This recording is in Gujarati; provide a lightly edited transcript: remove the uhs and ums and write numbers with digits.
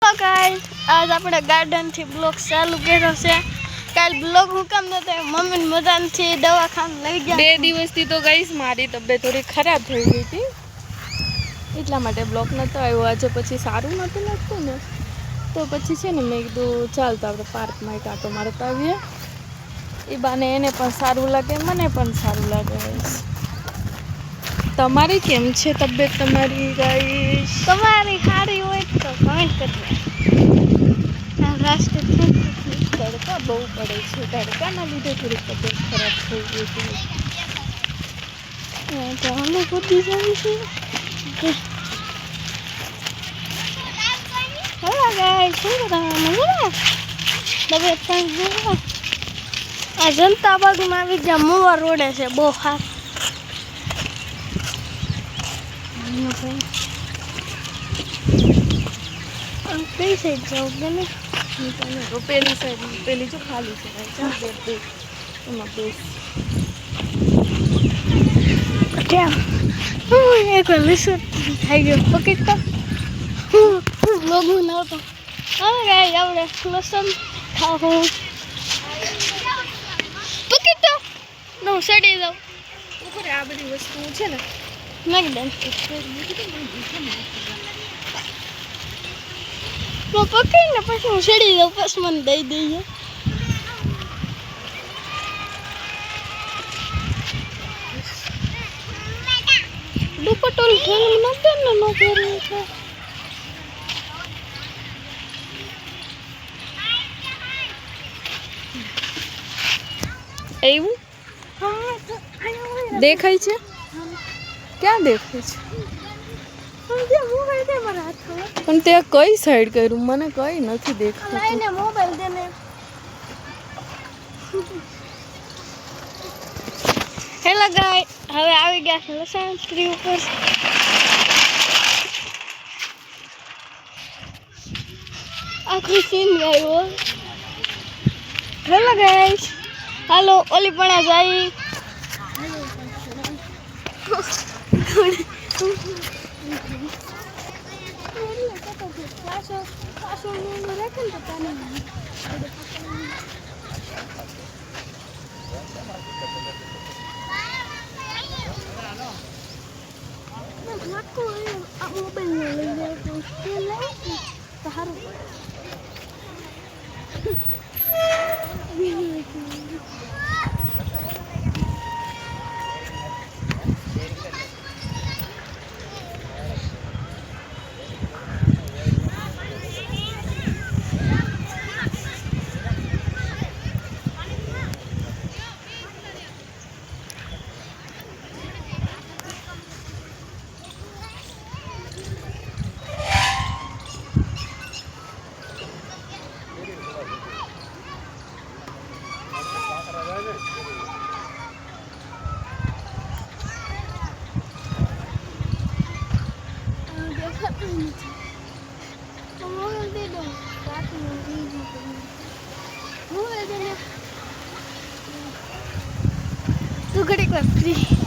हेलो गाइस, आज આપણે ગાર્ડન થી બ્લોગ ચાલુ કર્યો છે। કાલ બ્લોગ હુકમ નતો, મમ્મી ને મજાન થી દવાખાને લઈ ગયા। બે દિવસથી તો ગાઈસ મારી તબિયત થોડી ખરાબ થઈ ગઈ હતી, એટલા માટે બ્લોગ નતો આવ્યો આજે। પછી સારું નતું લાગતું ને, તો પછી છે ને મેં કીધું ચાલ તો આપણે પાર્કમાં એક આંટો મારતા આવીએ, એ બાને એને પણ સારું લાગે, મને પણ સારું લાગે। તમારી કેમ છે તબિયત તમારી ગાઈસ? તમારી સારી હોય તો કમેન્ટ કરજો। આ રાસ્તે તડકા બહુ પડે છે, તડકાના લીધે થોડી તબિયત ખરાબ થઈ ગઈ હતી। તો અમે પૂછી જઈએ છીએ। હેલો ગાઈસ, શું કરો મજામાં? તબિયત પણ આ જનતા બાગમાં આવી ગયા, મોવા રોડે છે બહુ ખાસ। કઈ સાઈડ જાઉં ગમે તો પેલી સાઈડ, પેલી જો ખાલી છે એમાં બેસ। કેમ એક વાર લસણ થઈ ગયો પકડ તો લોગું ન હતો। હવે ગાઈ આપણે લસણ ખાવું પકડ તો ન સડી જાઉં ઉપર આ બધી વસ્તુઓ છે ને નાખી દે તો પકડ ને પછી હું સડી જાઉં, પછી મને દઈ દઈએ। દુપટ્ટો ઠેલું નથી ને નો પહેર્યું છે। એવું દેખાય છે? ક્યાં દેખાય છે? પણ તે કઈ સાઈડ કર્યું? મને કઈ નથી દેખાતું। મોબાઈલ દેને હેલો ગાય, હવે આવી ગયા છે લસણ સ્ત્રી ઉપર। આખી સીન ગાયો। હેલો ગાઈસ, હાલો ઓલી પણ જાય। તું ઘડીક વાર ફ્રી